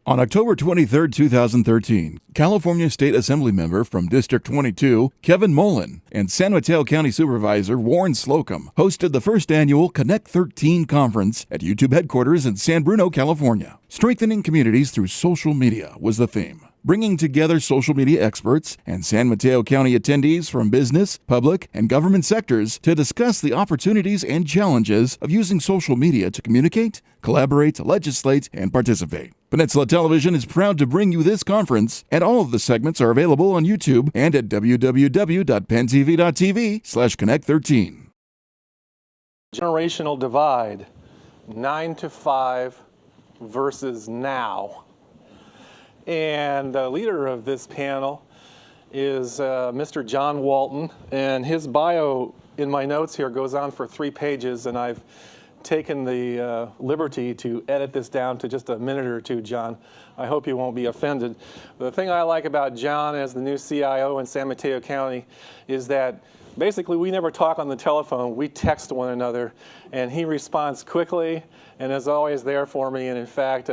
On October 23, 2013, California State Assembly member from District 22, Kevin Mullin, and San Mateo County Supervisor Warren Slocum hosted the first annual Connect13 conference at YouTube headquarters in San Bruno, California. Strengthening communities through social media was the theme, bringing together social media experts and San Mateo County attendees from business, public, and government sectors to discuss the opportunities and challenges of using social media to communicate, collaborate, legislate, and participate. Peninsula Television is proud to bring you this conference, and all of the segments are available on YouTube and at www.pentv.tv/Connect13. Generational divide, 9 to 5 versus now. And the leader of this panel is Mr. John Walton, and his bio in my notes here goes on for 3 pages, and I've taken the liberty to edit this down to just a minute or two, John. I hope you won't be offended. The thing I like about John as the new CIO in San Mateo County is that basically we never talk on the telephone, we text one another, and he responds quickly and is always there for me. And in fact,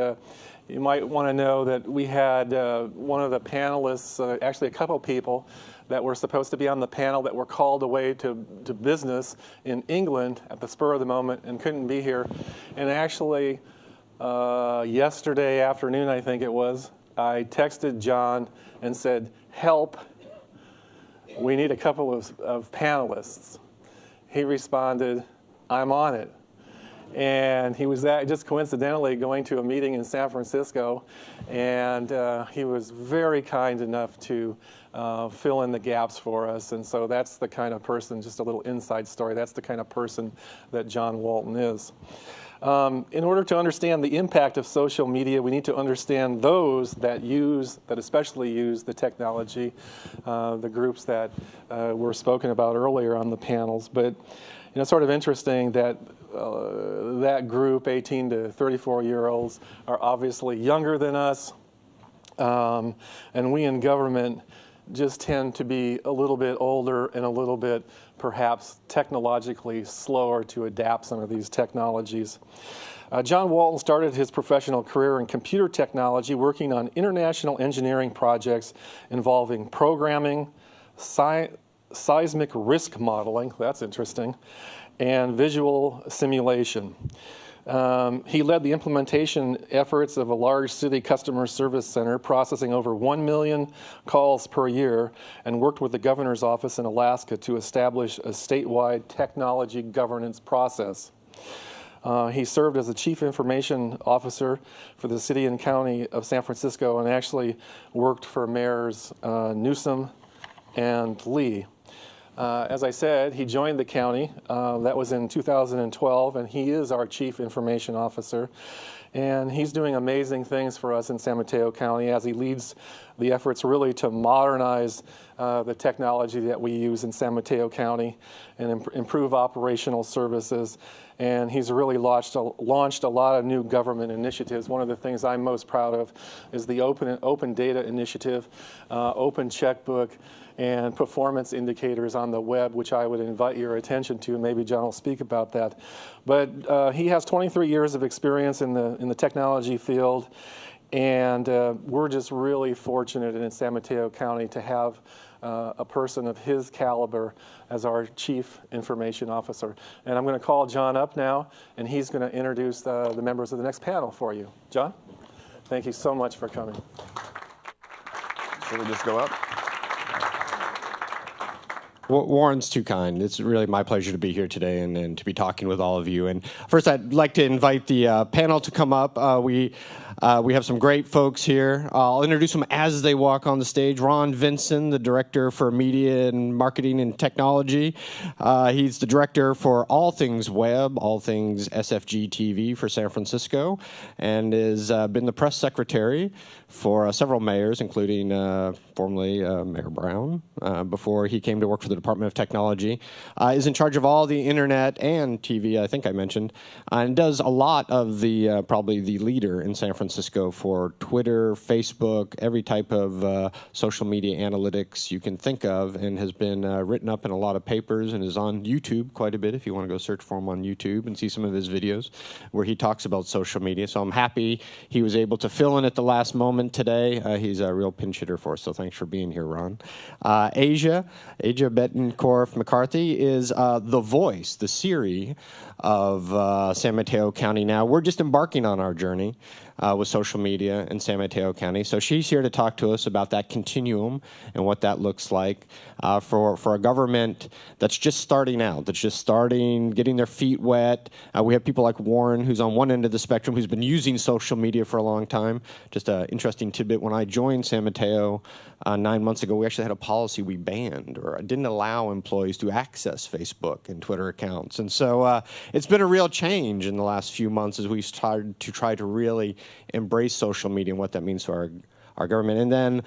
you might want to know that we had one of the panelists, actually a couple people, that were supposed to be on the panel that were called away to business in England at the spur of the moment and couldn't be here. And actually, yesterday afternoon, I think it was, I texted John and said, "Help, we need a couple of panelists." He responded, "I'm on it." And he was just coincidentally going to a meeting in San Francisco, and he was very kind enough to fill in the gaps for us. And so that's the kind of person, just a little inside story, that's the kind of person that John Walton is. In order to understand the impact of social media, we need to understand those that especially use the technology, the groups that were spoken about earlier on the panels. But it's sort of interesting that that group, 18 to 34-year-olds, are obviously younger than us, and we in government just tend to be a little bit older and a little bit perhaps technologically slower to adapt some of these technologies. John Walton started his professional career in computer technology, working on international engineering projects involving programming, seismic risk modeling, that's interesting, and visual simulation. He led the implementation efforts of a large city customer service center processing over 1 million calls per year, and worked with the governor's office in Alaska to establish a statewide technology governance process. He served as the chief information officer for the city and county of San Francisco, and actually worked for mayors Newsom and Lee. As I said, he joined the county. That was in 2012, and he is our chief information officer. And he's doing amazing things for us in San Mateo County as he leads the efforts really to modernize the technology that we use in San Mateo County and improve operational services. And he's really launched a lot of new government initiatives. One of the things I'm most proud of is the Open Data Initiative, Open Checkbook, and performance indicators on the web, which I would invite your attention to. Maybe John will speak about that. But he has 23 years of experience in the technology field, and we're just really fortunate in San Mateo County to have a person of his caliber as our chief information officer. And I'm going to call John up now, and he's going to introduce the members of the next panel for you. John, thank you so much for coming. Should we just go up? Warren's too kind. It's really my pleasure to be here today and to be talking with all of you. And first, I'd like to invite the panel to come up. We have some great folks here. I'll introduce them as they walk on the stage. Ron Vinson, the Director for Media and Marketing and Technology. He's the Director for all things web, all things SFG TV for San Francisco, and has been the press secretary for several mayors, including formerly Mayor Brown, before he came to work for the Department of Technology. Is in charge of all the internet and TV, I think I mentioned, and does a lot of the, probably the leader in San Francisco Francisco for Twitter, Facebook, every type of social media analytics you can think of, and has been written up in a lot of papers and is on YouTube quite a bit if you want to go search for him on YouTube and see some of his videos where he talks about social media. So I'm happy he was able to fill in at the last moment today. He's a real pinch hitter for us, so thanks for being here, Ron. Asia Bettencourt-McCarthy is the voice, the Siri of San Mateo County now. We're just embarking on our journey with social media in San Mateo County. So she's here to talk to us about that continuum and what that looks like for a government that's just starting out, that's just starting, getting their feet wet. We have people like Warren, who's on one end of the spectrum, who's been using social media for a long time. Just an interesting tidbit, when I joined San Mateo 9 months ago, we actually had a policy we banned or didn't allow employees to access Facebook and Twitter accounts. And so it's been a real change in the last few months as we've started to try to really embrace social media and what that means to our government. And then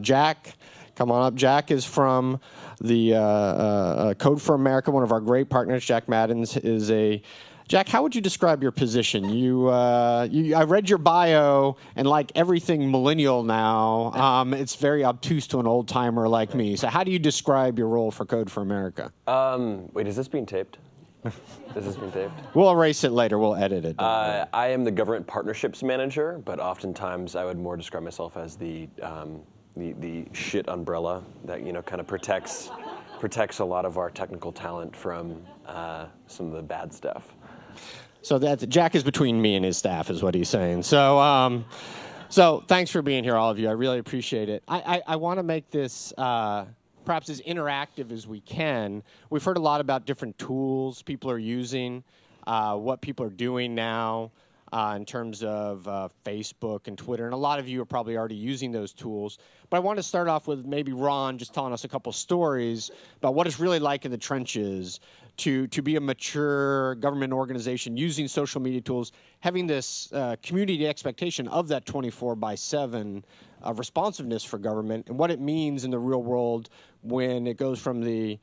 Jack, come on up. Jack is from the Code for America, one of our great partners. Jack Madans is a... Jack, how would you describe your position? I read your bio, and like everything millennial now, it's very obtuse to an old-timer like me. So how do you describe your role for Code for America? Wait, is this being taped? Is this being taped? We'll erase it later. We'll edit it. I am the government partnerships manager, but oftentimes I would more describe myself as the shit umbrella that kind of protects a lot of our technical talent from some of the bad stuff. So Jack is between me and his staff, is what he's saying. So, so thanks for being here, all of you. I really appreciate it. I want to make this perhaps as interactive as we can. We've heard a lot about different tools people are using, what people are doing now in terms of Facebook and Twitter, and a lot of you are probably already using those tools. But I want to start off with maybe Ron just telling us a couple stories about what it's really like in the trenches to be a mature government organization using social media tools, having this community expectation of that 24/7 responsiveness for government, and what it means in the real world when it goes from the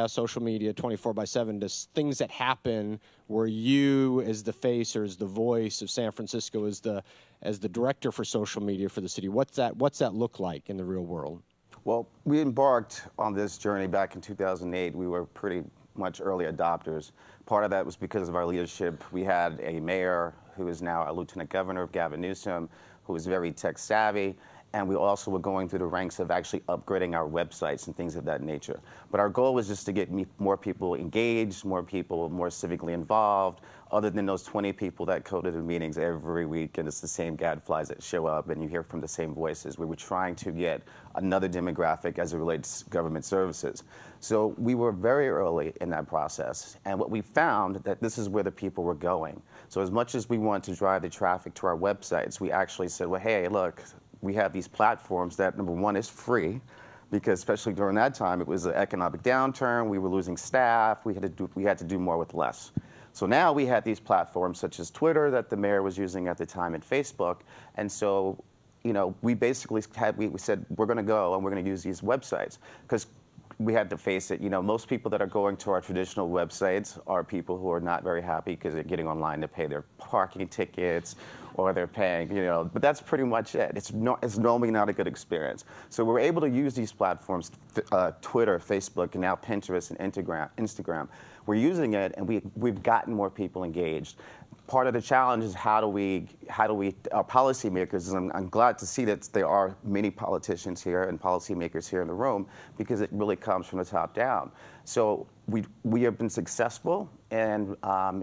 social media 24/7 to things that happen where you as the face or as the voice of San Francisco as the director for social media for the city. What's that look like in the real world? Well, we embarked on this journey back in 2008. We were pretty much early adopters. Part of that was because of our leadership. We had a mayor who is now a lieutenant governor, Gavin Newsom, who is very tech savvy. And we also were going through the ranks of actually upgrading our websites and things of that nature. But our goal was just to get more people engaged, more people more civically involved, other than those 20 people that coded in meetings every week, and it's the same gadflies that show up, and you hear from the same voices. We were trying to get another demographic as it relates to government services. So we were very early in that process, and what we found that this is where the people were going. So as much as we want to drive the traffic to our websites, we actually said, well, hey, look, we have these platforms that, number one, is free, because especially during that time, it was an economic downturn. We were losing staff. We had to do more with less. So now we had these platforms such as Twitter that the mayor was using at the time, and Facebook. And so, we basically we said, we're going to go and we're going to use these websites, because we had to face it. Most people that are going to our traditional websites are people who are not very happy because they're getting online to pay their parking tickets, or they're paying, but that's pretty much it. It's normally not a good experience. So we're able to use these platforms, Twitter, Facebook, and now Pinterest and Instagram. We're using it, and we've gotten more people engaged. Part of the challenge is how do we our policymakers, and I'm glad to see that there are many politicians here and policymakers here in the room, because it really comes from the top down. So we have been successful in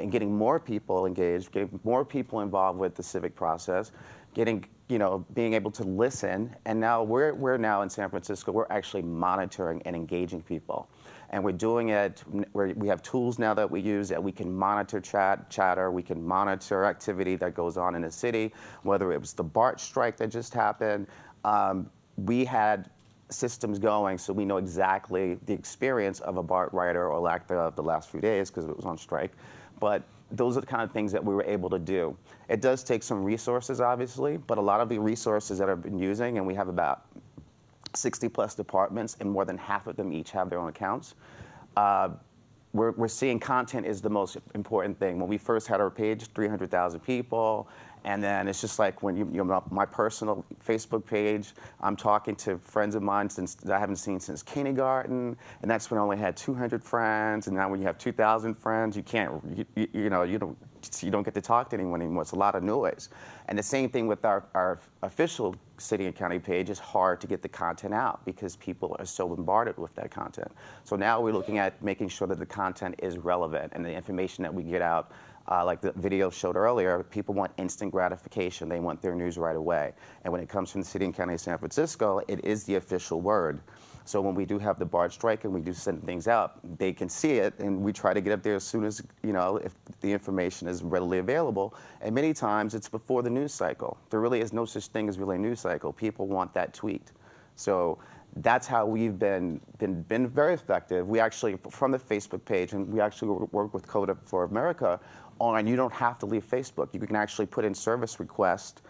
getting more people engaged, getting more people involved with the civic process, being able to listen, and now we're now in San Francisco, we're actually monitoring and engaging people. And we're doing it, we have tools now that we use that we can monitor chatter, we can monitor activity that goes on in the city, whether it was the BART strike that just happened. We had systems going, so we know exactly the experience of a BART rider, or lack thereof, the last few days because it was on strike. But those are the kind of things that we were able to do. It does take some resources, obviously, but a lot of the resources that I've been using, and we have about 60+ departments, and more than half of them each have their own accounts. We're seeing content is the most important thing. When we first had our page, 300,000 people, And then it's just like when my personal Facebook page, I'm talking to friends of mine that I haven't seen since kindergarten, and that's when I only had 200 friends, and now when you have 2,000 friends, you don't get to talk to anyone anymore. It's a lot of noise. And the same thing with our official city and county page. It's hard to get the content out because people are so bombarded with that content. So now we're looking at making sure that the content is relevant and the information that we get out, like the video showed earlier, people want instant gratification. They want their news right away. And when it comes from the city and county of San Francisco, it is the official word. So when we do have the BART strike and we do send things out, they can see it, and we try to get up there as soon as, if the information is readily available. And many times it's before the news cycle. There really is no such thing as really a news cycle. People want that tweet. So that's how we've been very effective. We actually, from the Facebook page, and we actually work with Code for America on, you don't have to leave Facebook. You can actually put in service requests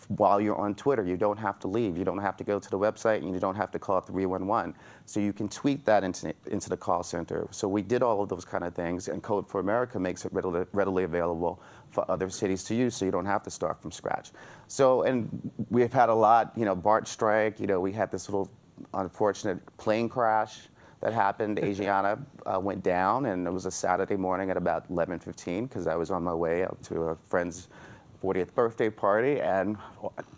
while you're on Twitter. You don't have to leave. You don't have to go to the website, and you don't have to call 311. So you can tweet that into the call center. So we did all of those kind of things, and Code for America makes it readily available for other cities to use, so you don't have to start from scratch. So, and we've had a lot, BART strike, we had this little unfortunate plane crash that happened. Asiana went down, and it was a Saturday morning at about 11:15 because I was on my way up to a friend's 40th birthday party, and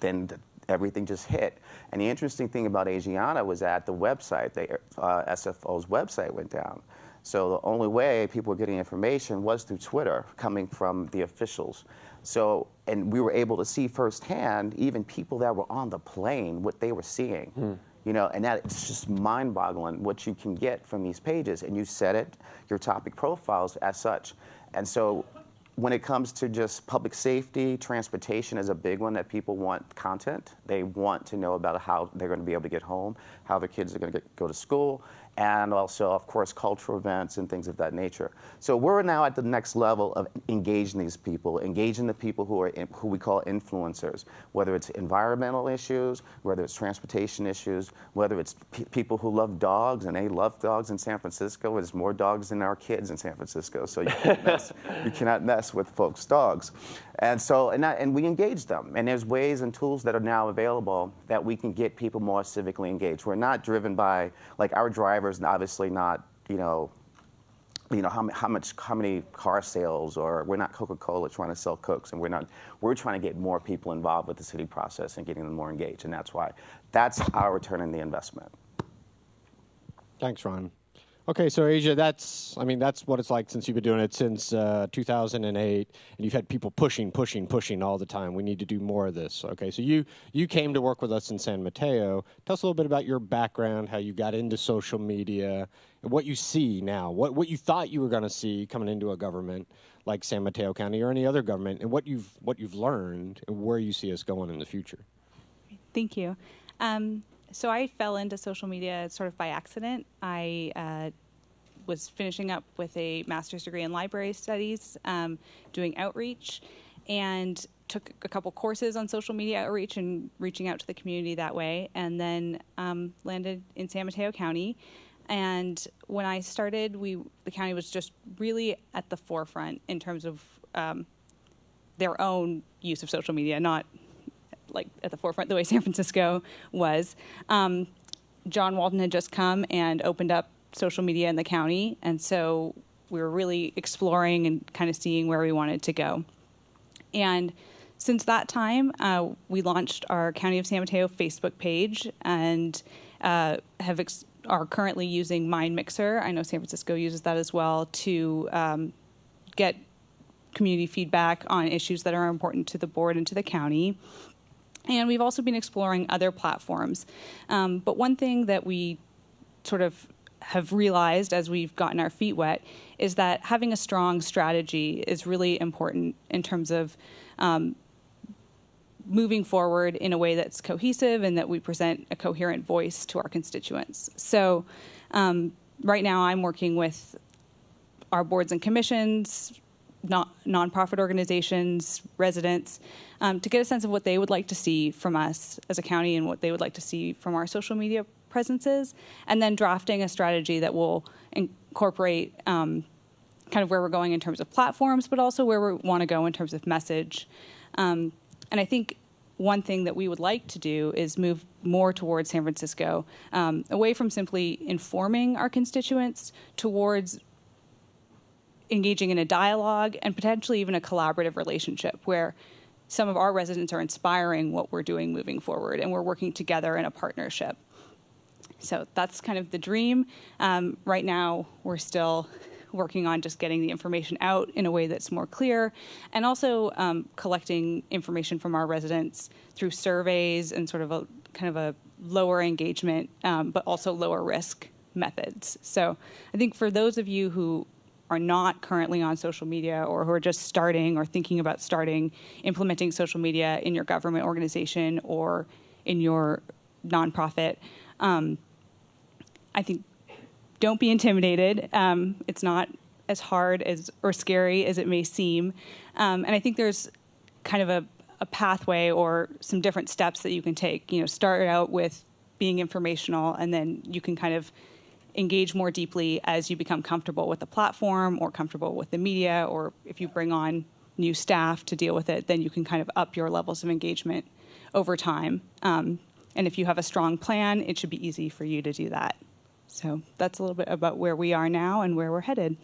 then everything just hit. And the interesting thing about Asiana was that the website, the SFO's website went down. So the only way people were getting information was through Twitter, coming from the officials. So, and we were able to see firsthand, even people that were on the plane, what they were seeing. And that it's just mind-boggling what you can get from these pages. And you set it, your topic profiles as such. And so when it comes to just public safety, transportation is a big one that people want content. They want to know about how they're going to be able to get home, how their kids are going to go to school, and also, of course, cultural events and things of that nature. So we're now at the next level of engaging these people, engaging the people who we call influencers, whether it's environmental issues, whether it's transportation issues, whether it's people who love dogs, and they love dogs in San Francisco. There's more dogs than our kids in San Francisco, so you cannot mess with folks' dogs. And so, and we engage them. And there's ways and tools that are now available that we can get people more civically engaged. We're not driven by, like, our drivers, obviously not, how many car sales, or we're not Coca-Cola trying to sell Cokes, and we're trying to get more people involved with the city process and getting them more engaged. And that's our return on the investment. Thanks, Ron. Okay, so Asia, that's what it's like since you've been doing it since 2008, and you've had people pushing all the time. We need to do more of this. Okay, so you came to work with us in San Mateo. Tell us a little bit about your background, how you got into social media, and what you see now, what you thought you were going to see coming into a government like San Mateo County or any other government, and what you've learned and where you see us going in the future. Thank you. So I fell into social media sort of by accident. I was finishing up with a master's degree in library studies, doing outreach, and took a couple courses on social media outreach and reaching out to the community that way, and then landed in San Mateo County. And when I started, the county was just really at the forefront in terms of their own use of social media, not like at the forefront the way San Francisco was. John Walton had just come and opened up social media in the county, and so we were really exploring and kind of seeing where we wanted to go. And since that time, we launched our County of San Mateo Facebook page and are currently using Mind Mixer. I know San Francisco uses that as well to get community feedback on issues that are important to the board and to the county. And we've also been exploring other platforms. But one thing that we sort of have realized as we've gotten our feet wet is that having a strong strategy is really important in terms of moving forward in a way that's cohesive and that we present a coherent voice to our constituents. So right now I'm working with our boards and commissions, nonprofit organizations, residents, to get a sense of what they would like to see from us as a county and what they would like to see from our social media presences, and then drafting a strategy that will incorporate kind of where we're going in terms of platforms, but also where we want to go in terms of message. And I think one thing that we would like to do is move more towards San Francisco, away from simply informing our constituents towards engaging in a dialogue and potentially even a collaborative relationship where some of our residents are inspiring what we're doing moving forward and we're working together in a partnership. So that's kind of the dream. Right now, we're still working on just getting the information out in a way that's more clear, and also collecting information from our residents through surveys and sort of a kind of a lower engagement, but also lower risk methods. So I think for those of you who are not currently on social media or who are just starting or thinking about starting implementing social media in your government organization or in your nonprofit, I think don't be intimidated. It's not as hard as or scary as it may seem. And I think there's kind of a pathway or some different steps that you can take. You know, start out with being informational, and then you can kind of engage more deeply as you become comfortable with the platform or comfortable with the media, or if you bring on new staff to deal with it, then you can kind of up your levels of engagement over time. And if you have a strong plan, it should be easy for you to do that. So that's a little bit about where we are now and where we're headed.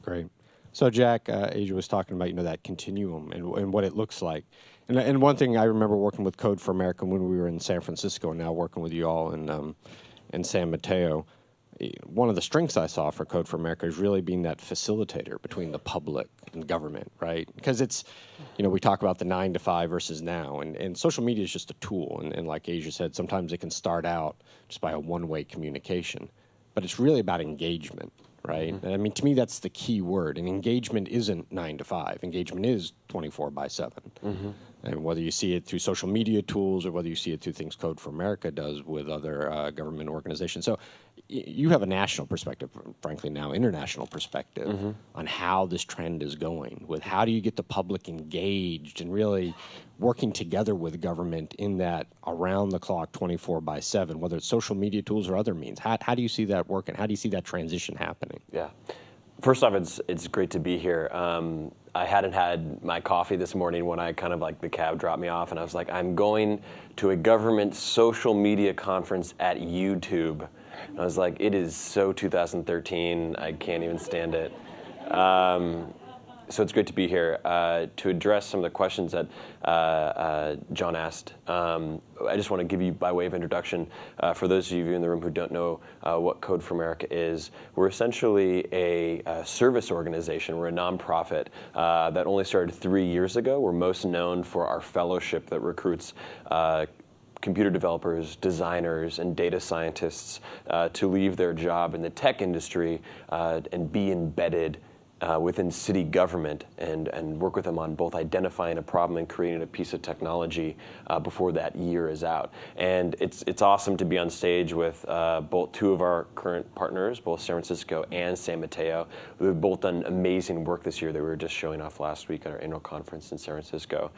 Great. So Jack, Asia was talking about, that continuum and what it looks like. And one thing I remember working with Code for America when we were in San Francisco, and now working with you all in San Mateo, one of the strengths I saw for Code for America is really being that facilitator between the public and government, right? Because it's, we talk about the 9 to 5 versus now, and social media is just a tool. And like Asia said, sometimes it can start out just by a one-way communication, but it's really about engagement, right? Mm-hmm. And I mean, to me, that's the key word. And engagement isn't 9 to 5. Engagement is 24/7. Mm-hmm. And whether you see it through social media tools or whether you see it through things Code for America does with other government organizations. So you have a national perspective, frankly now international perspective, mm-hmm. on how this trend is going, with how do you get the public engaged and really working together with government in that around-the-clock 24/7, whether it's social media tools or other means. How do you see that working? How do you see that transition happening? Yeah. First off, it's great to be here. I hadn't had my coffee this morning when I kind of the cab dropped me off, and I was like, I'm going to a government social media conference at YouTube. And I was like, it is so 2013, I can't even stand it. So it's great to be here. To address some of the questions that John asked, I just want to give you, by way of introduction, for those of you in the room who don't know what Code for America is, we're essentially a service organization. We're a nonprofit that only started 3 years ago. We're most known for our fellowship that recruits computer developers, designers, and data scientists to leave their job in the tech industry and be embedded within city government and work with them on both identifying a problem and creating a piece of technology before that year is out. And it's awesome to be on stage with both two of our current partners, both San Francisco and San Mateo. We've both done amazing work this year that we were just showing off last week at our annual conference in San Francisco.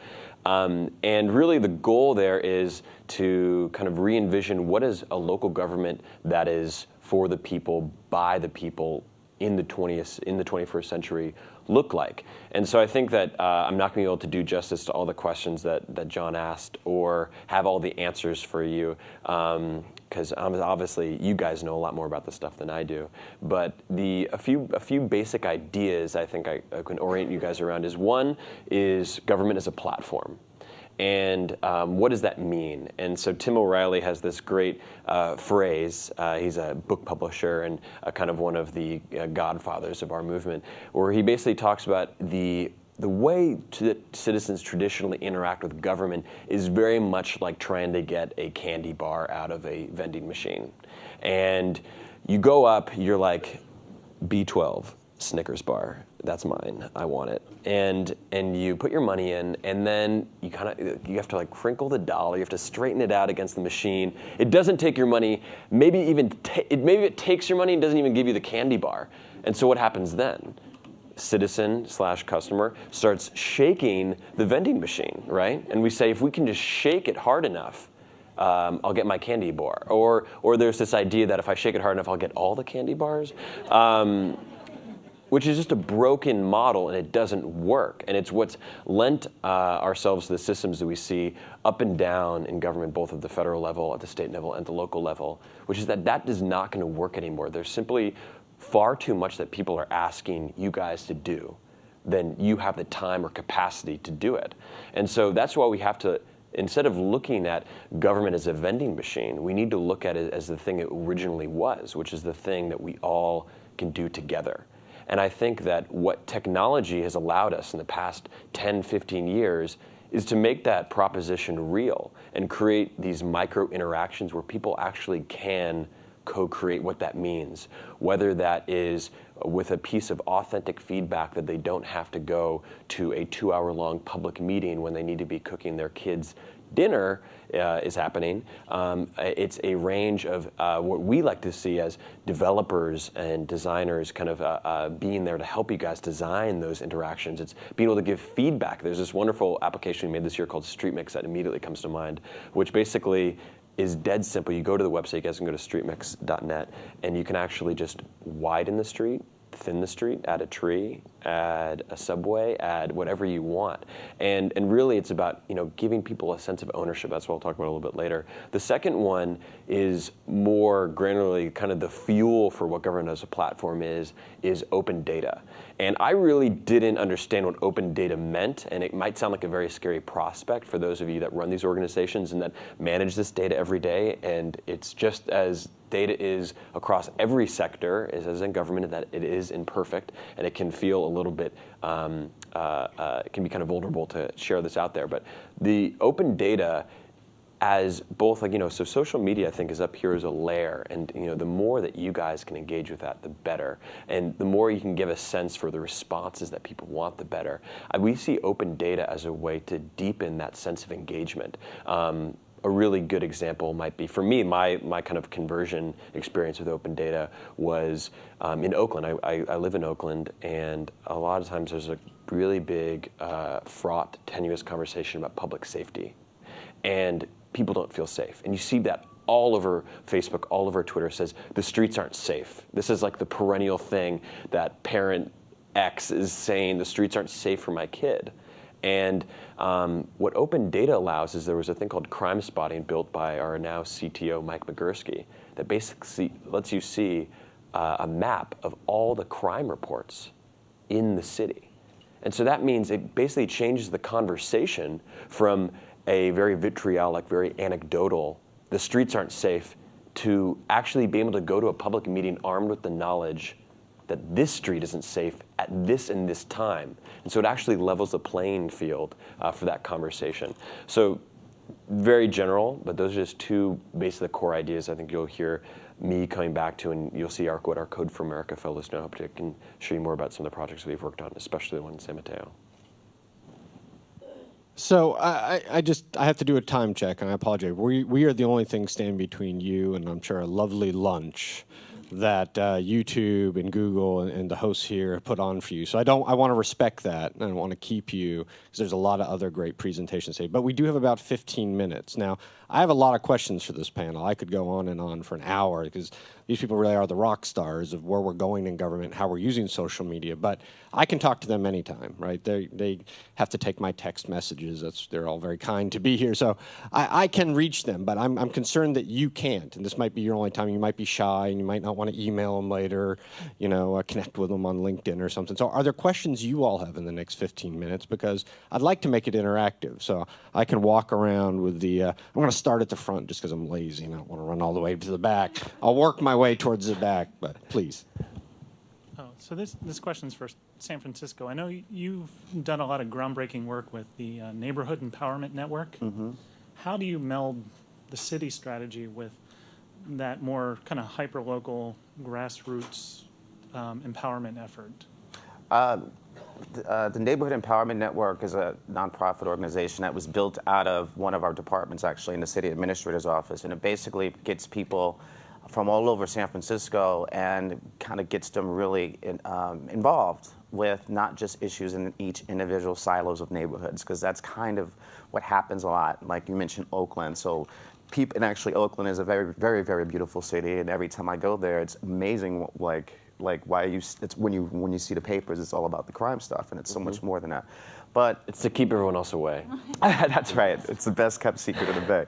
And really the goal there is to kind of re-envision what is a local government that is for the people, by the people, in the 21st century look like. And so I think that I'm not going to be able to do justice to all the questions that John asked or have all the answers for you, because obviously you guys know a lot more about this stuff than I do. But a few basic ideas I think I can orient you guys around is, one is government as a platform. And what does that mean? And so Tim O'Reilly has this great phrase. He's a book publisher and kind of one of the godfathers of our movement, where he basically talks about the way that citizens traditionally interact with government is very much like trying to get a candy bar out of a vending machine. And you go up, you're like, B12, Snickers bar. That's mine. I want it. And you put your money in, and then you have to crinkle the dollar. You have to straighten it out against the machine. It doesn't take your money. Maybe it takes your money and doesn't even give you the candy bar. And so what happens then? Citizen/customer starts shaking the vending machine, right? And we say, if we can just shake it hard enough, I'll get my candy bar. Or there's this idea that if I shake it hard enough, I'll get all the candy bars. which is just a broken model, and it doesn't work. And it's what's lent ourselves to the systems that we see up and down in government, both at the federal level, at the state level, and the local level, which is that is not going to work anymore. There's simply far too much that people are asking you guys to do than you have the time or capacity to do it. And so that's why we have to, instead of looking at government as a vending machine, we need to look at it as the thing it originally was, which is the thing that we all can do together. And I think that what technology has allowed us in the past 10, 15 years is to make that proposition real and create these micro interactions where people actually can co-create what that means, whether that is with a piece of authentic feedback that they don't have to go to a 2-hour-long public meeting when they need to be cooking their kids' dinner is happening. It's a range of what we like to see as developers and designers kind of being there to help you guys design those interactions. It's being able to give feedback. There's this wonderful application we made this year called StreetMix that immediately comes to mind, which basically is dead simple. You go to the website, you guys can go to streetmix.net, and you can actually just widen the street, thin the street, add a tree, add a subway, add whatever you want. And really it's about, giving people a sense of ownership. That's what I'll talk about a little bit later. The second one is more granularly kind of the fuel for what government as a platform is open data. And I really didn't understand what open data meant, and it might sound like a very scary prospect for those of you that run these organizations and that manage this data every day. And it's just as data is across every sector, as in government, that it is imperfect, and it can feel a little bit, it can be kind of vulnerable to share this out there. But the open data as both, so social media, I think, is up here as a layer, and the more that you guys can engage with that, the better. And the more you can give a sense for the responses that people want, the better. We see open data as a way to deepen that sense of engagement. A really good example might be, for me, my kind of conversion experience with open data was in Oakland. I live in Oakland, and a lot of times there's a really big, fraught, tenuous conversation about public safety. And people don't feel safe. And you see that all over Facebook, all over Twitter, says the streets aren't safe. This is like the perennial thing that parent X is saying, the streets aren't safe for my kid. And what open data allows is there was a thing called crime spotting built by our now CTO, Mike Migursky, that basically lets you see a map of all the crime reports in the city. And so that means it basically changes the conversation from a very vitriolic, very anecdotal, the streets aren't safe, to actually being able to go to a public meeting armed with the knowledge that this street isn't safe at this and this time. And so it actually levels the playing field for that conversation. So very general, but those are just two basically the core ideas I think you'll hear me coming back to, and you'll see what our Code for America fellows know. I hope I can show you more about some of the projects we've worked on, especially the one in San Mateo. So I have to do a time check, and I apologize. We are the only thing standing between you and I'm sure a lovely lunch that YouTube and Google and the hosts here have put on for you. So I want to respect that, and I want to keep you, because there's a lot of other great presentations today. But we do have about 15 minutes. Now, I have a lot of questions for this panel. I could go on and on for an hour, because these people really are the rock stars of where we're going in government, how we're using social media. But I can talk to them anytime, right? They have to take my text messages. They're all very kind to be here. So I can reach them, but I'm concerned that you can't. And this might be your only time. You might be shy, and you might not want to email them later, connect with them on LinkedIn or something. So are there questions you all have in the next 15 minutes? Because I'd like to make it interactive. So I can walk around with I'm going to start at the front just because I'm lazy and I don't want to run all the way to the back. I'll work my way towards the back, but please. Oh, so this question's for San Francisco. I know you've done a lot of groundbreaking work with the Neighborhood Empowerment Network. Mm-hmm. How do you meld the city strategy with that more kind of hyper-local, grassroots empowerment effort? The Neighborhood Empowerment Network is a nonprofit organization that was built out of one of our departments, actually, in the city administrator's office. And it basically gets people from all over San Francisco and kind of gets them really involved with not just issues in each individual silos of neighborhoods, because that's kind of what happens a lot. Like you mentioned Oakland. So and actually Oakland is a very, very, very beautiful city, and every time I go there, it's amazing Like, why are you? It's when you see the papers, it's all about the crime stuff, and it's so much more than that. But It's to keep everyone else away. that's right. It's the best kept secret in the Bay.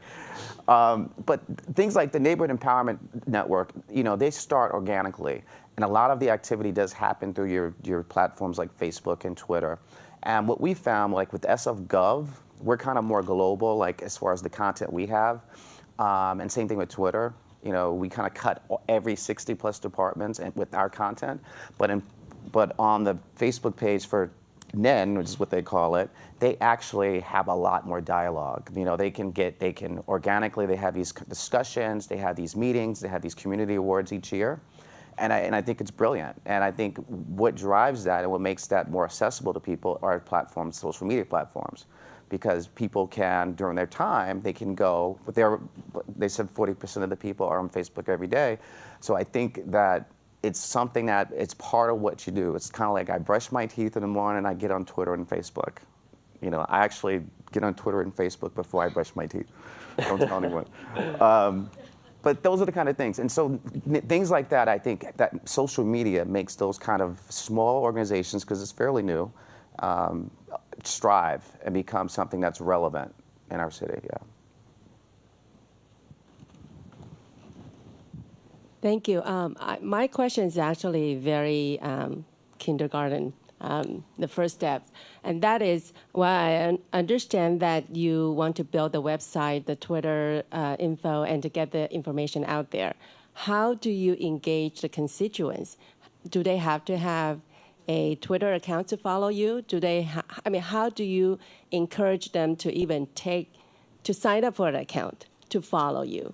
But things like the Neighborhood Empowerment Network, they start organically. And a lot of the activity does happen through your platforms like Facebook and Twitter. And what we found, like with SF.gov, we're kind of more global, like as far as the content we have. And same thing with Twitter. We kind of cut every 60 plus departments with our content. But on the Facebook page for NEN, which is what they call it, they actually have a lot more dialogue. They can organically, they have these discussions, they have these meetings, they have these community awards each year. And I think it's brilliant. And I think what drives that and what makes that more accessible to people are platforms, social media platforms. Because people can, during their time, they can go, but they said 40% of the people are on Facebook every day. So I think that it's something that it's part of what you do. It's kind of like I brush my teeth in the morning, I get on Twitter and Facebook. I actually get on Twitter and Facebook before I brush my teeth. Don't tell anyone. But those are the kind of things. And so things like that, I think that social media makes those kind of small organizations, because it's fairly new, strive and become something that's relevant in our city, yeah. Thank you. My question is actually very kindergarten, the first step. And that is, I understand that you want to build the website, the Twitter info, and to get the information out there. How do you engage the constituents? Do they have to have a Twitter account to follow you? How do you encourage them to even to sign up for an account to follow you?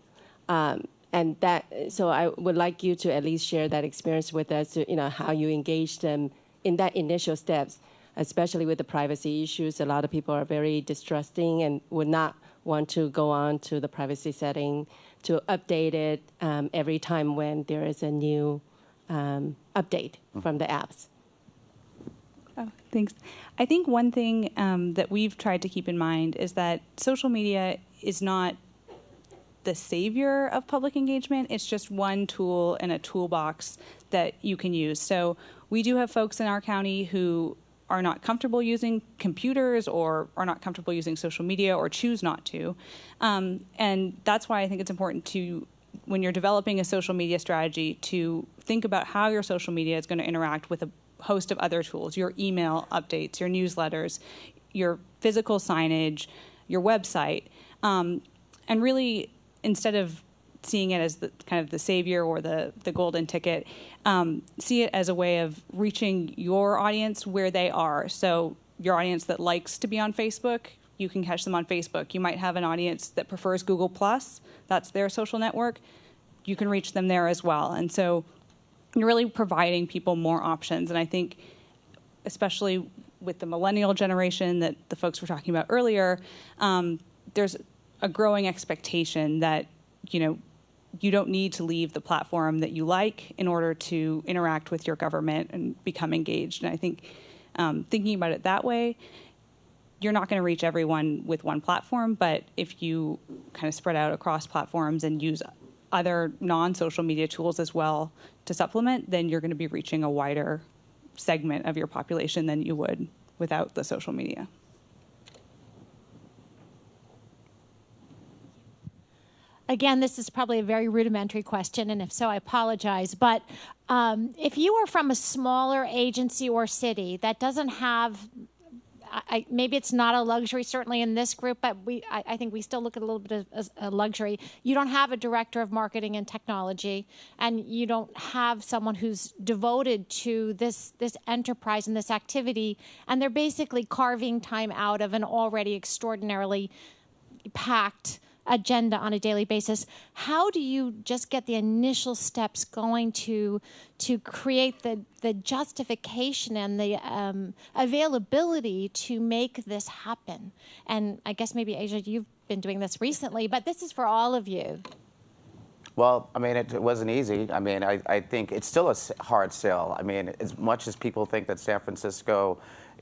So I would like you to at least share that experience with us, how you engage them in that initial steps, especially with the privacy issues. A lot of people are very distrusting and would not want to go on to the privacy setting to update it every time when there is a new update from the apps. Oh, thanks. I think one thing that we've tried to keep in mind is that social media is not the savior of public engagement. It's just one tool in a toolbox that you can use. So we do have folks in our county who are not comfortable using computers or are not comfortable using social media or choose not to. And that's why I think it's important to, when you're developing a social media strategy, to think about how your social media is going to interact with a host of other tools, your email updates, your newsletters, your physical signage, your website. And really, instead of seeing it as the kind of the savior or the golden ticket, see it as a way of reaching your audience where they are. So your audience that likes to be on Facebook, you can catch them on Facebook. You might have an audience that prefers Google+, that's their social network. You can reach them there as well. And so you're really providing people more options. And I think, especially with the millennial generation that the folks were talking about earlier, there's a growing expectation that, you don't need to leave the platform that you like in order to interact with your government and become engaged. And I think thinking about it that way, you're not going to reach everyone with one platform, but if you kind of spread out across platforms and use other non-social media tools as well to supplement, then you're going to be reaching a wider segment of your population than you would without the social media. Again, this is probably a very rudimentary question, and if so, I apologize. But if you are from a smaller agency or city that doesn't have, maybe it's not a luxury, certainly in this group, but I think we still look at a little bit as a luxury. You don't have a director of marketing and technology, and you don't have someone who's devoted to this enterprise and this activity, and they're basically carving time out of an already extraordinarily packed agenda on a daily basis. How do you just get the initial steps going to create the justification and the availability to make this happen? And I guess maybe, Asia, you've been doing this recently, but this is for all of you. Well, it wasn't easy. I think it's still a hard sell. As much as people think that San Francisco,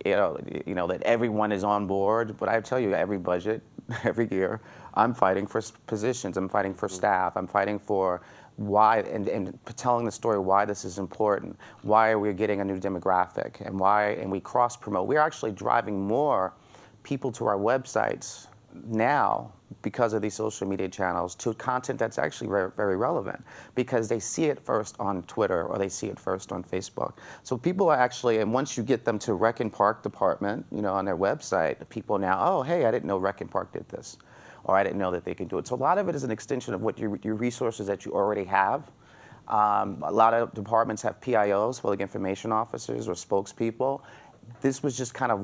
that everyone is on board, but I tell you, every budget, every year, I'm fighting for positions, I'm fighting for staff, I'm fighting for why, and telling the story why this is important, why are we getting a new demographic, and we cross promote. We're actually driving more people to our websites now because of these social media channels to content that's actually very, very relevant, because they see it first on Twitter or they see it first on Facebook. So people are actually, and once you get them to Rec and Park Department, on their website, people now, oh, hey, I didn't know Rec and Park did this, or I didn't know that they could do it. So a lot of it is an extension of what your resources that you already have. A lot of departments have PIOs, public information officers, or spokespeople. This was just kind of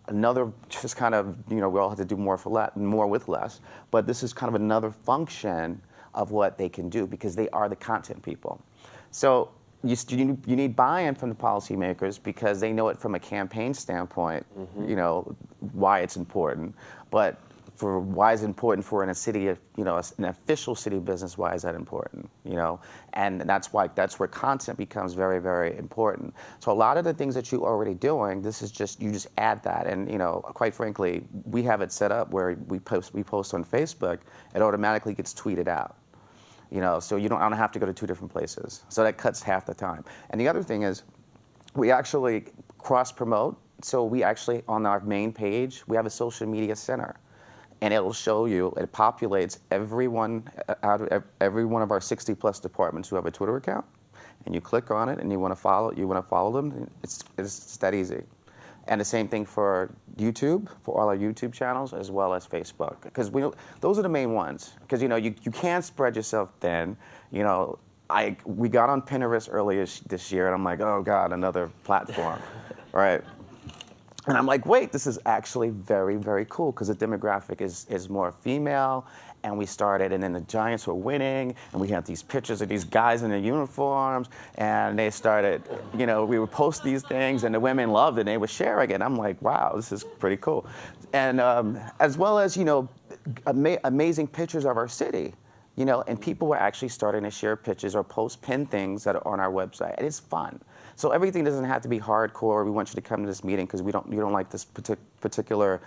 another, just kind of, we all have to do more with less, but this is kind of another function of what they can do, because they are the content people. So you need buy-in from the policymakers, because they know it from a campaign standpoint, why it's important. But for why is it important for in a city, an official city business, why is that important, And that's where content becomes very, very important. So a lot of the things that you're already doing, you just add that. And, quite frankly, we have it set up where we post on Facebook, it automatically gets tweeted out. So I don't have to go to 2 different places. So that cuts half the time. And the other thing is, we actually cross-promote. So we actually, on our main page, we have a social media center. And it'll show you, it populates every one of our 60+ departments who have a Twitter account. And you click on it and you want to follow them, it's that easy. And the same thing for YouTube, for all our YouTube channels, as well as Facebook. Because those are the main ones. Because you can't spread yourself thin. We got on Pinterest earlier this year, and I'm like, oh God, another platform, right? And I'm like, wait, this is actually very, very cool, because the demographic is more female. And we started, and then the Giants were winning, and we had these pictures of these guys in their uniforms, and they started, we would post these things, and the women loved it, and they were sharing it. I'm like, wow, this is pretty cool. And as well as, amazing pictures of our city, and people were actually starting to share pictures or post pin things that are on our website, and it's fun. So everything doesn't have to be hardcore. We want you to come to this meeting because you don't like this particular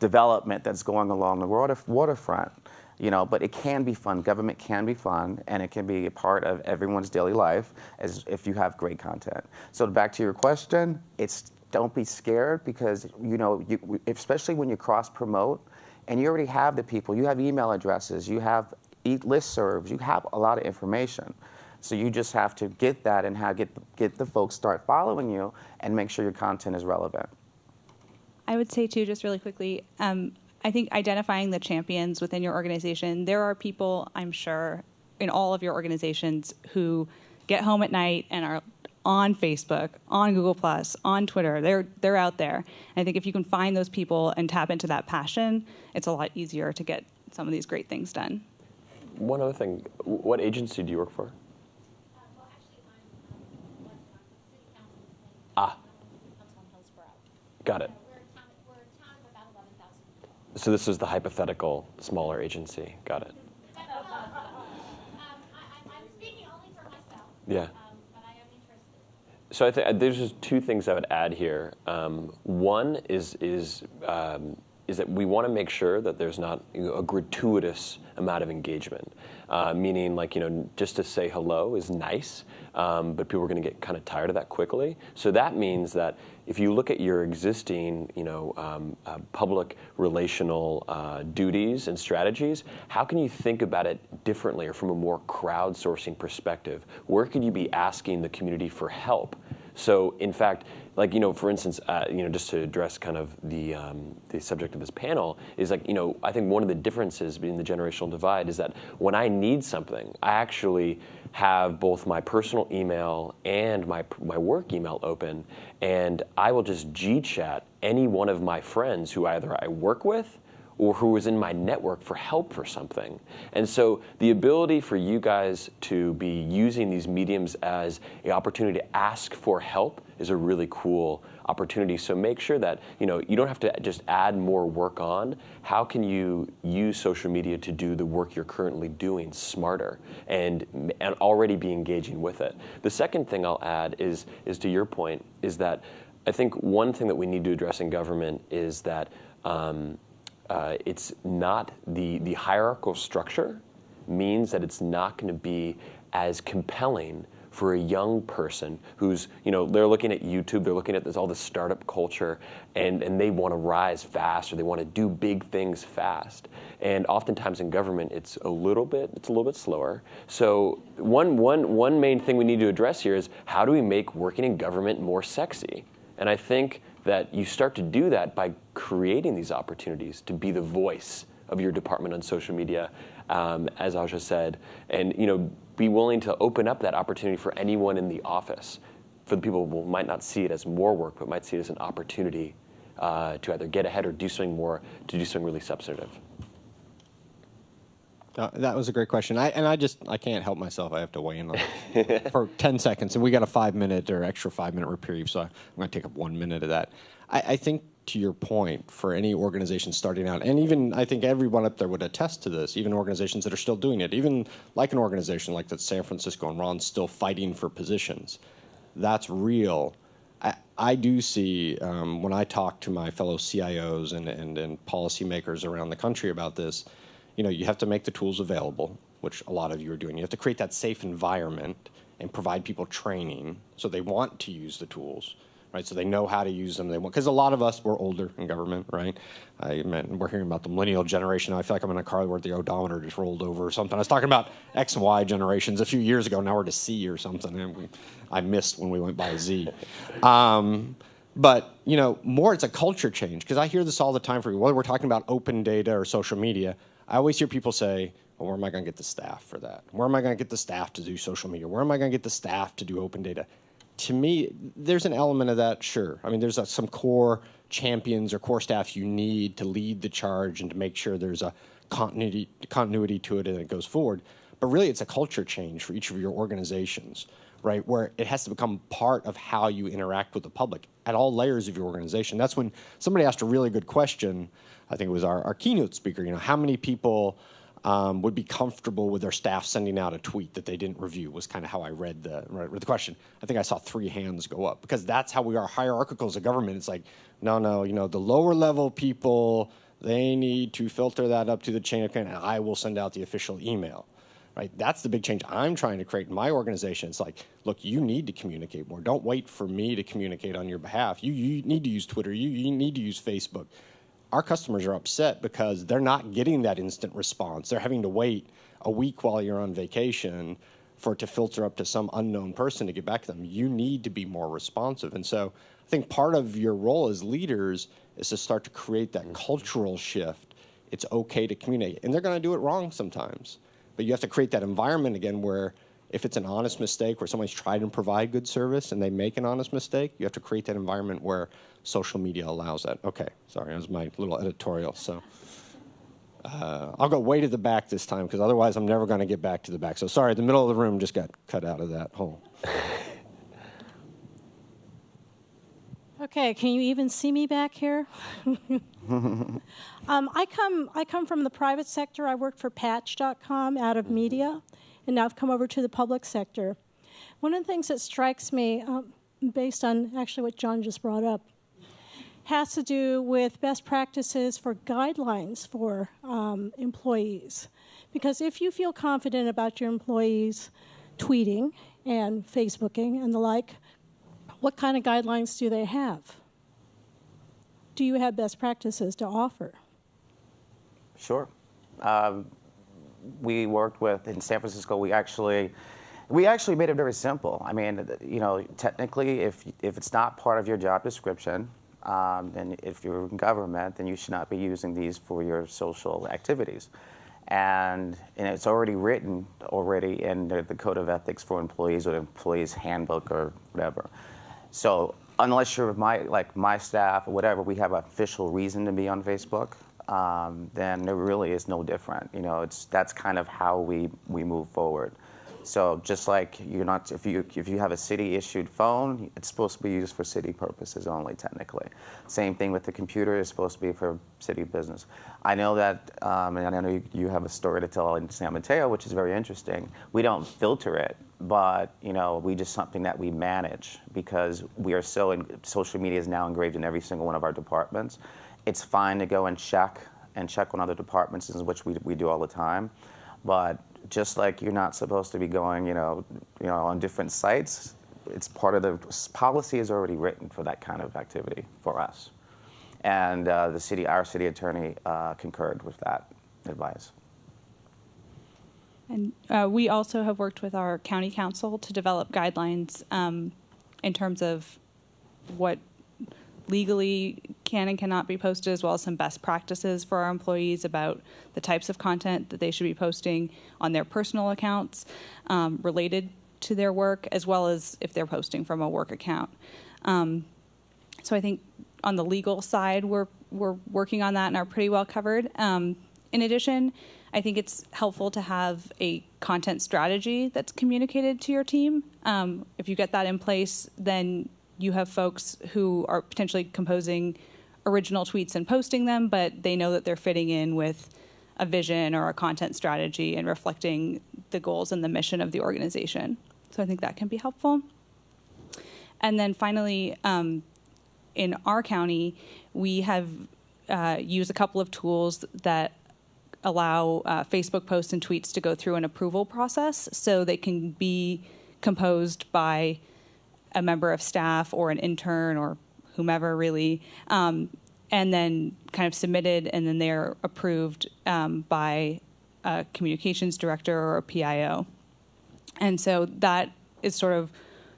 development that's going along the waterfront, but it can be fun. Government can be fun, and it can be a part of everyone's daily life as if you have great content. So back to your question, don't be scared, because especially when you cross promote, and you already have the people, you have email addresses, you have listservs, you have a lot of information. So you just have to get that and get the folks start following you and make sure your content is relevant. I would say, too, just really quickly, I think identifying the champions within your organization, there are people, I'm sure, in all of your organizations who get home at night and are on Facebook, on Google+, on Twitter. They're out there. And I think if you can find those people and tap into that passion, it's a lot easier to get some of these great things done. One other thing, what agency do you work for? Got it. We're a town of about 11,000 people. So this is the hypothetical smaller agency. Got it. I'm speaking only for myself. Yeah. But I am interested. So I think there's just 2 things I would add here. One is that we want to make sure that there's not a gratuitous amount of engagement, meaning just to say hello is nice, but people are going to get kind of tired of that quickly. So that means that if you look at your existing, public relational duties and strategies, how can you think about it differently or from a more crowdsourcing perspective? Where could you be asking the community for help? So, in fact, for instance, just to address kind of the subject of this panel is I think one of the differences between the generational divide is that when I need something, I actually have both my personal email and my work email open, and I will just G-chat any one of my friends who either I work with or who is in my network for help for something. And so the ability for you guys to be using these mediums as an opportunity to ask for help is a really cool opportunity. So make sure that you don't have to just add more work on. How can you use social media to do the work you're currently doing smarter and already be engaging with it? The second thing I'll add is to your point, is that I think one thing that we need to address in government is that it's not the hierarchical structure means that it's not going to be as compelling for a young person who's, they're looking at YouTube, they're looking at all this startup culture, and they want to rise fast, or they want to do big things fast. And oftentimes in government, it's a little bit slower. So one main thing we need to address here is, how do we make working in government more sexy? And I think that you start to do that by creating these opportunities to be the voice of your department on social media, as Aja said, and be willing to open up that opportunity for anyone in the office. For the people who might not see it as more work, but might see it as an opportunity to either get ahead or do something more, to do something really substantive. That was a great question. I can't help myself. I have to weigh in on it for 10 seconds. And we got a 5-minute or extra 5-minute reprieve, so I'm going to take up 1 minute of that. I think, to your point, for any organization starting out, and even I think everyone up there would attest to this, even organizations that are still doing it, even like an organization like that San Francisco and Ron's still fighting for positions, that's real. I do see, when I talk to my fellow CIOs and policymakers around the country about this, you have to make the tools available, which a lot of you are doing. You have to create that safe environment and provide people training so they want to use the tools, right? So they know how to use them. Because a lot of us, we're older in government, right? We're hearing about the millennial generation. I feel like I'm in a car where the odometer just rolled over or something. I was talking about X and Y generations a few years ago. Now we're to C or something. And I missed when we went by Z. But, more it's a culture change. Because I hear this all the time from you, whether we're talking about open data or social media. I always hear people say, well, where am I going to get the staff for that? Where am I going to get the staff to do social media? Where am I going to get the staff to do open data? To me, there's an element of that, sure. I mean, there's some core champions or core staff you need to lead the charge and to make sure there's a continuity to it and it goes forward. But really, it's a culture change for each of your organizations, right, where it has to become part of how you interact with the public at all layers of your organization. That's when somebody asked a really good question. I think it was our keynote speaker, how many people would be comfortable with their staff sending out a tweet that they didn't review, was kind of how I read the question. I think I saw 3 hands go up, because that's how we are hierarchical as a government. It's like, no, the lower level people, they need to filter that up to the chain of command, and I will send out the official email. Right? That's the big change I'm trying to create in my organization. It's like, look, you need to communicate more. Don't wait for me to communicate on your behalf. You need to use Twitter. You need to use Facebook. Our customers are upset because they're not getting that instant response. They're having to wait a week while you're on vacation for it to filter up to some unknown person to get back to them. You need to be more responsive. And so I think part of your role as leaders is to start to create that cultural shift. It's okay to communicate. And they're going to do it wrong sometimes. But you have to create that environment again where if it's an honest mistake, where somebody's tried to provide good service and they make an honest mistake, you have to create that environment where social media allows that. Okay, sorry, that was my little editorial. So I'll go way to the back this time, because otherwise I'm never going to get back to the back. So sorry, the middle of the room just got cut out of that hole. Okay, can you even see me back here? I come from the private sector. I worked for Patch.com out of media, and now I've come over to the public sector. One of the things that strikes me, based on actually what John just brought up, has to do with best practices for guidelines for employees. Because if you feel confident about your employees tweeting and Facebooking and the like, what kind of guidelines do they have? Do you have best practices to offer? Sure. We worked with, in San Francisco, we actually made it very simple. I mean, technically, if it's not part of your job description, and if you're in government, then you should not be using these for your social activities. And it's already written in the Code of Ethics for Employees or Employees Handbook or whatever. So unless you're my staff or whatever, we have an official reason to be on Facebook, then there really is no different. That's kind of how we move forward. So just like if you have a city-issued phone, it's supposed to be used for city purposes only, technically. Same thing with the computer, it's supposed to be for city business. I know that, and I know you have a story to tell in San Mateo, which is very interesting. We don't filter it, but we just something that we manage because we are social media is now engraved in every single one of our departments. It's fine to go and check on other departments, which we do all the time. But just like you're not supposed to be going, on different sites, it's part of the policy is already written for that kind of activity for us. And our city attorney concurred with that advice. And we also have worked with our county council to develop guidelines in terms of what legally can and cannot be posted, as well as some best practices for our employees about the types of content that they should be posting on their personal accounts related to their work, as well as if they're posting from a work account. So I think on the legal side, we're working on that and are pretty well covered. In addition, I think it's helpful to have a content strategy that's communicated to your team. If you get that in place, then you have folks who are potentially composing original tweets and posting them, but they know that they're fitting in with a vision or a content strategy and reflecting the goals and the mission of the organization. So I think that can be helpful. And then finally, in our county, we have used a couple of tools that allow Facebook posts and tweets to go through an approval process, so they can be composed by a member of staff or an intern or whomever really, and then kind of submitted, and then they're approved by a communications director or a PIO. And so that is sort of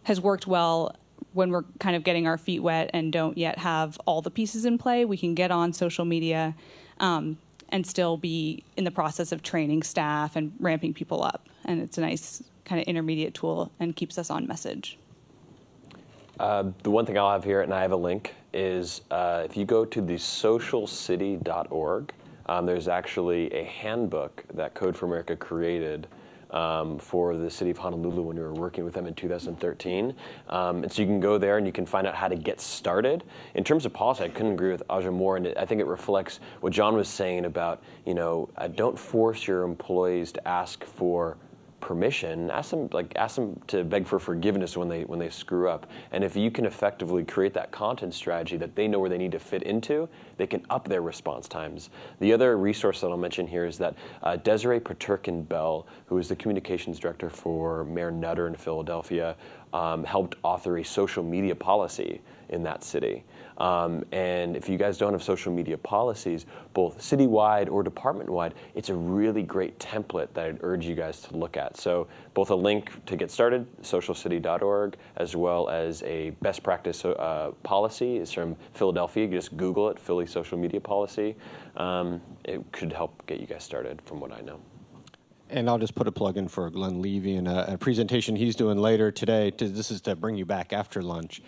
has worked well when we're kind of getting our feet wet and don't yet have all the pieces in play. We can get on social media and still be in the process of training staff and ramping people up. And it's a nice kind of intermediate tool and keeps us on message. The one thing I'll have here, and I have a link, is if you go to the socialcity.org, there's actually a handbook that Code for America created for the city of Honolulu when we were working with them in 2013. And so you can go there and you can find out how to get started. In terms of policy, I couldn't agree with Aja more, and I think it reflects what John was saying about, don't force your employees to ask for permission. Ask them to beg for forgiveness when they screw up. And if you can effectively create that content strategy that they know where they need to fit into, they can up their response times. The other resource that I'll mention here is that Desiree Paterkin-Bell, who is the communications director for Mayor Nutter in Philadelphia, helped author a social media policy in that city. And if you guys don't have social media policies, both citywide or department-wide, it's a really great template that I'd urge you guys to look at. So both a link to get started, socialcity.org, as well as a best practice policy is from Philadelphia. You can just Google it, Philly social media policy. It could help get you guys started from what I know. And I'll just put a plug in for Glenn Levy and a presentation he's doing later today. This is to bring you back after lunch.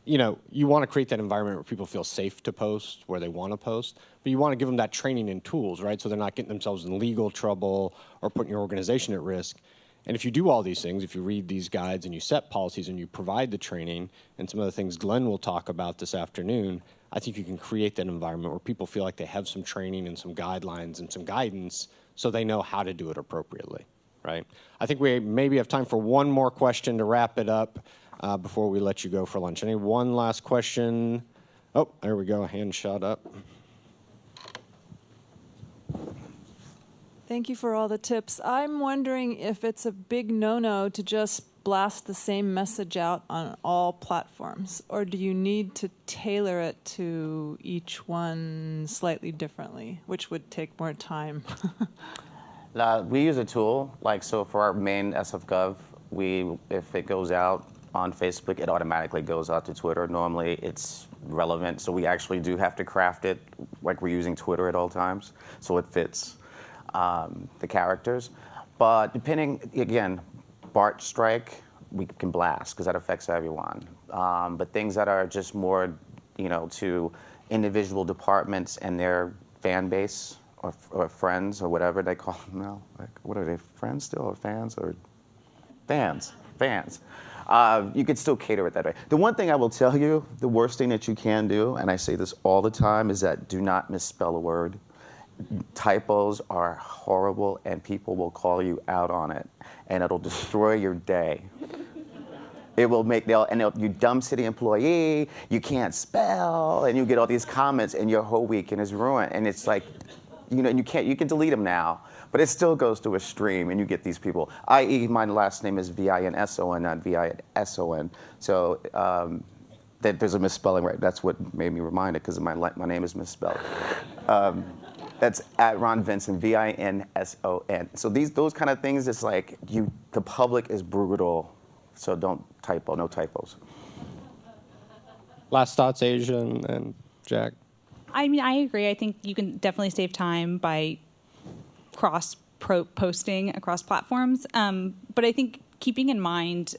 You want to create that environment where people feel safe to post, where they want to post, but you want to give them that training and tools, right? So they're not getting themselves in legal trouble or putting your organization at risk. And if you do all these things, if you read these guides and you set policies and you provide the training and some of the things Glenn will talk about this afternoon, I think you can create that environment where people feel like they have some training and some guidelines and some guidance so they know how to do it appropriately, right? I think we maybe have time for one more question to wrap it up before we let you go for lunch. Any one last question? Oh, there we go, a hand shot up. Thank you for all the tips. I'm wondering if it's a big no-no to just blast the same message out on all platforms, or do you need to tailor it to each one slightly differently, which would take more time? We use a tool, so for our main SF Gov, if it goes out on Facebook, it automatically goes out to Twitter. Normally it's relevant, so we actually do have to craft it like we're using Twitter at all times, so it fits the characters. But depending, again, BART strike, we can blast because that affects everyone. But things that are just more, to individual departments and their fan base or friends or whatever they call them now. What are they, friends still or fans or fans? Fans. You could still cater it that way. The one thing I will tell you, the worst thing that you can do, and I say this all the time, is that do not misspell a word. Typos are horrible, and people will call you out on it, and it'll destroy your day. It will make, you dumb city employee, you can't spell, and you get all these comments, and your whole weekend is ruined. And it's like, and you can delete them now, but it still goes to a stream, and you get these people. I.e., my last name is Vinson, not Vison. So there's a misspelling, right? That's what made me remind it, because my name is misspelled. That's at Ron Vinson, Vinson. So those kind of things, it's like the public is brutal, so don't typo, no typos. Last thoughts, Asia and Jack? I mean, I agree. I think you can definitely save time by posting across platforms. But I think keeping in mind,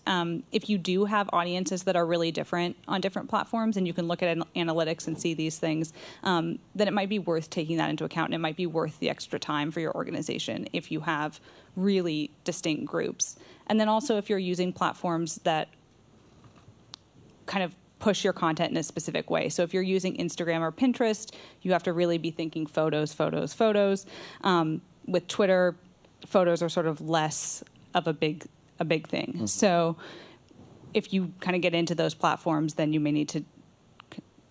if you do have audiences that are really different on different platforms, and you can look at analytics and see these things, then it might be worth taking that into account, and it might be worth the extra time for your organization if you have really distinct groups. And then also if you're using platforms that kind of push your content in a specific way. So if you're using Instagram or Pinterest, you have to really be thinking photos. With Twitter, photos are sort of less of a big thing. Mm-hmm. So if you kind of get into those platforms, then you may need to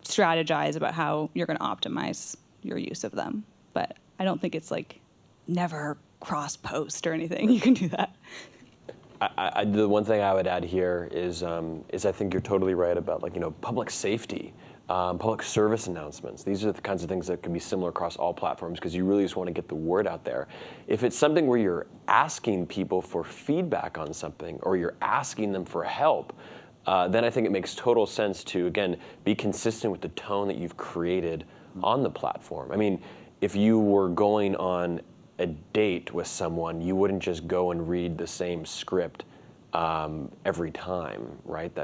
strategize about how you're going to optimize your use of them. But I don't think it's like never cross-post or anything. You can do that. The one thing I would add here is I think you're totally right about public safety, public service announcements. These are the kinds of things that can be similar across all platforms because you really just want to get the word out there. If it's something where you're asking people for feedback on something or you're asking them for help, then I think it makes total sense to, again, be consistent with the tone that you've created on the platform. I mean, if you were going on a date with someone, you wouldn't just go and read the same script every time, right?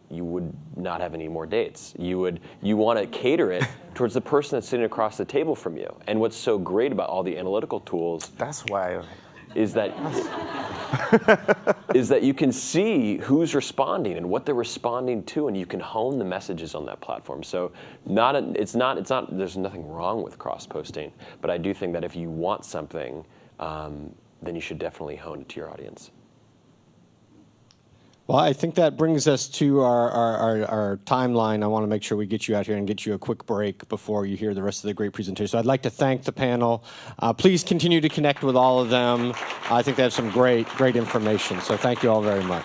You would not have any more dates. You want to cater it towards the person that's sitting across the table from you. And what's so great about all the analytical tools is that you can see who's responding and what they're responding to, and you can hone the messages on that platform. So there's nothing wrong with cross-posting, but I do think that if you want something, then you should definitely hone it to your audience. Well, I think that brings us to our timeline. I want to make sure we get you out here and get you a quick break before you hear the rest of the great presentation. So I'd like to thank the panel. Please continue to connect with all of them. I think they have some great information. So thank you all very much.